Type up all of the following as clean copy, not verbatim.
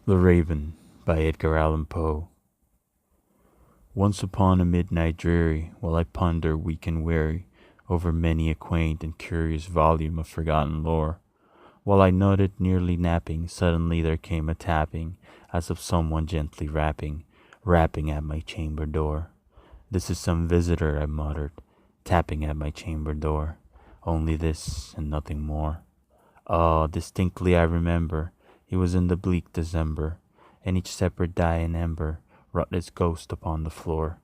The Raven by Edgar Allan Poe. Once upon a midnight dreary, while I ponder weak and weary over many a quaint and curious volume of forgotten lore, while I nodded nearly napping, suddenly there came a tapping, as of someone gently rapping at my chamber door. "This is some visitor," I muttered, tapping at my chamber door. "Only this, and nothing more." Ah, distinctly I remember, it was in the bleak December, and each separate die and ember wrought its ghost upon the floor.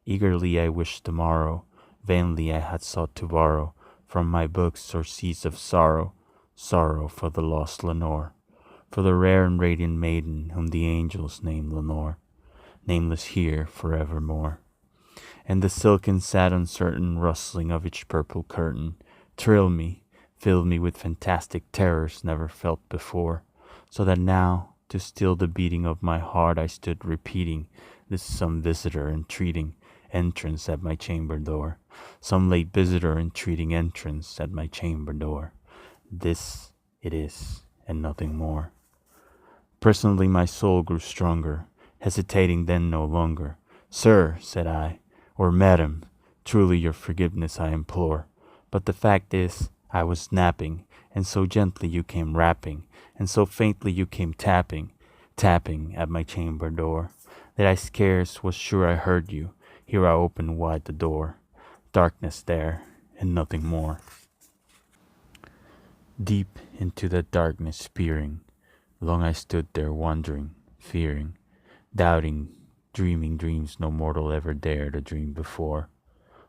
Eagerly I wished tomorrow, vainly I had sought to borrow from my books surcease of sorrow for the lost Lenore, for the rare and radiant maiden whom the angels name Lenore, nameless here forevermore. And the silken sad uncertain rustling of each purple curtain thrilled me, filled me with fantastic terrors never felt before, so that now, to still the beating of my heart, I stood repeating, "This is some visitor entreating entrance at my chamber door, some late visitor entreating entrance at my chamber door. This it is, and nothing more." Presently my soul grew stronger, hesitating then no longer. "Sir," said I, "or madam, truly your forgiveness I implore. But the fact is, I was napping, and so gently you came rapping, and so faintly you came tapping at my chamber door, that I scarce was sure I heard you. Here I opened wide the door. Darkness there, and nothing more." Deep into that darkness peering, long I stood there wondering, fearing, doubting, dreaming dreams no mortal ever dared to dream before.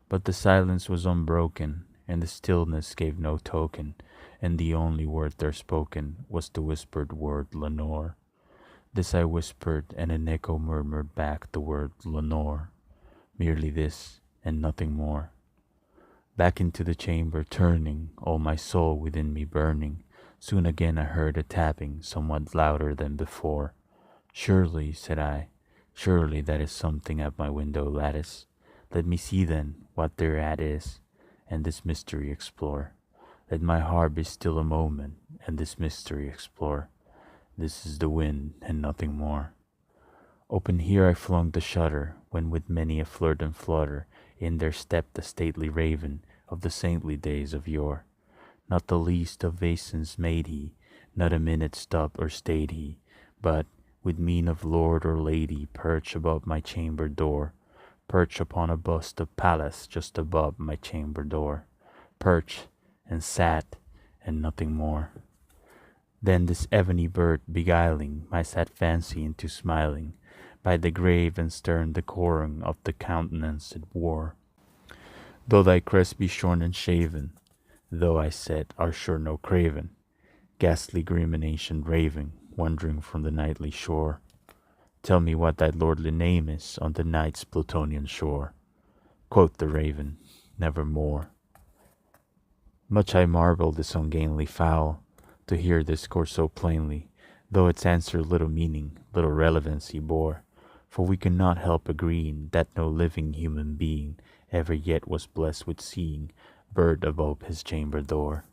But the silence was unbroken, and the stillness gave no token, and the only word there spoken was the whispered word Lenore. This I whispered, and an echo murmured back the word Lenore. Merely this, and nothing more. Back into the chamber turning, all my soul within me burning, soon again I heard a tapping, somewhat louder than before. "Surely," said I, "surely that is something at my window lattice. Let me see then what thereat is, and this mystery explore. Let my heart be still a moment, and this mystery explore. This is the wind, and nothing more." Open here I flung the shutter, when with many a flirt and flutter in there stepped the stately raven of the saintly days of yore. Not the least obeisance made he, not a minute stopped or stayed he, but, with mien of lord or lady, perched above my chamber door, perched upon a bust of Pallas just above my chamber door, perched, and sat, and nothing more. Then this ebony bird beguiling my sad fancy into smiling, by the grave and stern decorum of the countenance it wore. "Though thy crest be shorn and shaven, thou," I said, "art sure no craven, ghastly grim and ancient raving, wandering from the nightly shore. Tell me what thy lordly name is on the night's Plutonian shore." Quoth the raven, "Nevermore." Much I marvelled this ungainly fowl, to hear discourse so plainly, though its answer little meaning, little relevancy bore. For we could not help agreeing that no living human being ever yet was blessed with seeing bird above his chamber door,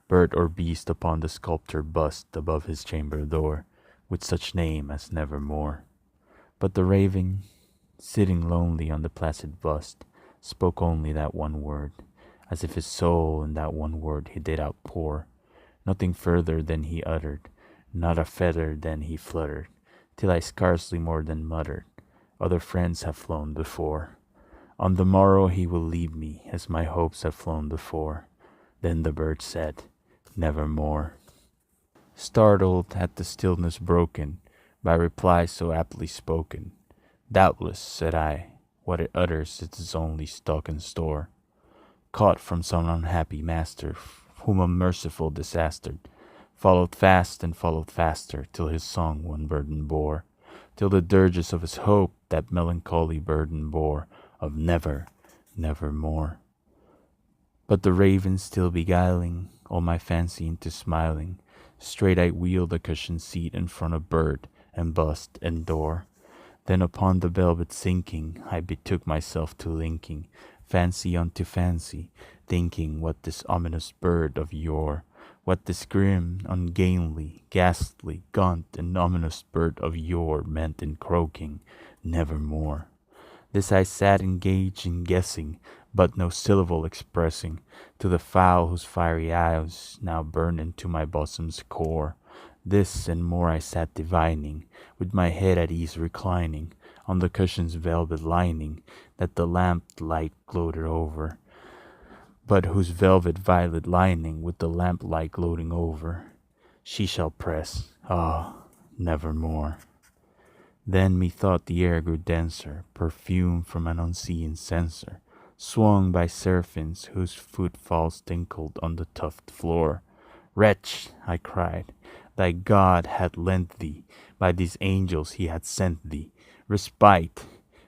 bird or beast upon the sculptured bust above his chamber door, with such name as Nevermore. But the raven, sitting lonely on the placid bust, spoke only that one word, as if his soul in that one word he did outpour. Nothing further than he uttered, not a feather than he fluttered, till I scarcely more than muttered, "Other friends have flown before. On the morrow he will leave me, as my hopes have flown before." Then the bird said, "Nevermore." Startled at the stillness broken by reply so aptly spoken, "Doubtless," said I, "what it utters is its only stock and store, caught from some unhappy master, whom a merciful disaster followed fast and followed faster, till his song one burden bore, till the dirges of his hope that melancholy burden bore, of nevermore." But the raven still beguiling all my fancy into smiling, straight I wheeled a cushioned seat in front of bird and bust and door. Then upon the velvet sinking, I betook myself to linking fancy unto fancy, thinking what this ominous bird of yore what this grim, ungainly, ghastly, gaunt, and ominous bird of yore meant in croaking, nevermore. This I sat engaged in guessing, but no syllable expressing, to the fowl whose fiery eyes now burn into my bosom's core. This and more I sat divining, with my head at ease reclining, on the cushion's velvet lining, that the lamp light gloated over, but whose velvet violet lining with the lamp light gloating over, she shall press, nevermore. Then methought the air grew denser, perfume from an unseen censer, swung by seraphins whose footfalls tinkled on the tufted floor. Wretch, I cried, thy God had lent thee, by these angels he had sent thee, respite,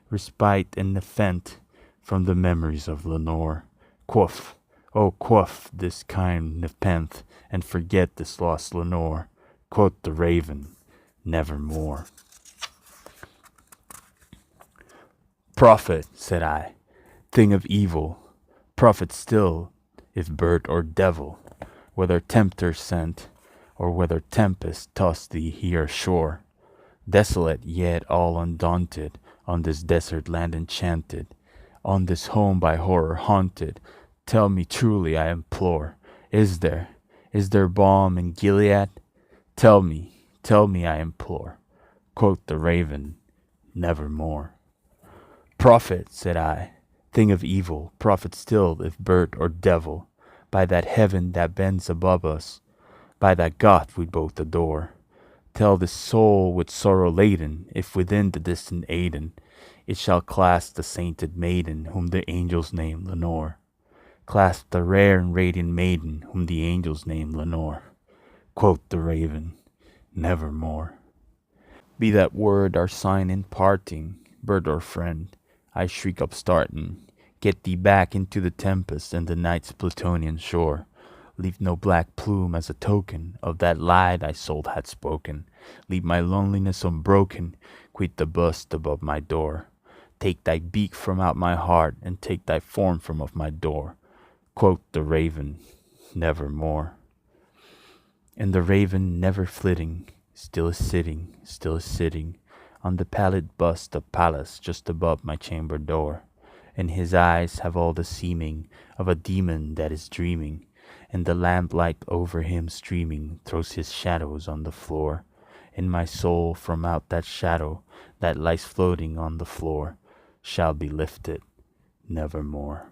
respite and nepenthe from the memories of Lenore. Quaff, oh quaff this kind nepenthe, and forget this lost Lenore. Quoth the raven, nevermore. Prophet, said I, thing of evil, prophet still, if bird or devil, whether tempter sent, or whether tempest tossed thee here ashore, desolate yet all undaunted, on this desert land enchanted, on this home by horror haunted, tell me truly, I implore, is there balm in Gilead? Tell me, I implore. Quoth the raven, nevermore. Prophet, said I, thing of evil, prophet still, if bird or devil, by that heaven that bends above us, by that God we both adore, tell this soul with sorrow laden, if within the distant Aidenn it shall clasp the sainted maiden whom the angels name Lenore, clasp the rare and radiant maiden whom the angels name Lenore. Quoth the raven, nevermore. Be that word our sign in parting, bird or friend, I shriek upstarting, get thee back into the tempest and the night's Plutonian shore. Leave no black plume as a token of that lie thy soul had spoken. Leave my loneliness unbroken, quit the bust above my door. Take thy beak from out my heart, and take thy form from off my door. Quoth the raven, nevermore. And the raven, never flitting, still is sitting, on the pallid bust of Pallas just above my chamber door. And his eyes have all the seeming of a demon that is dreaming, and the lamplight over him streaming throws his shadows on the floor. And my soul from out that shadow that lies floating on the floor shall be lifted nevermore.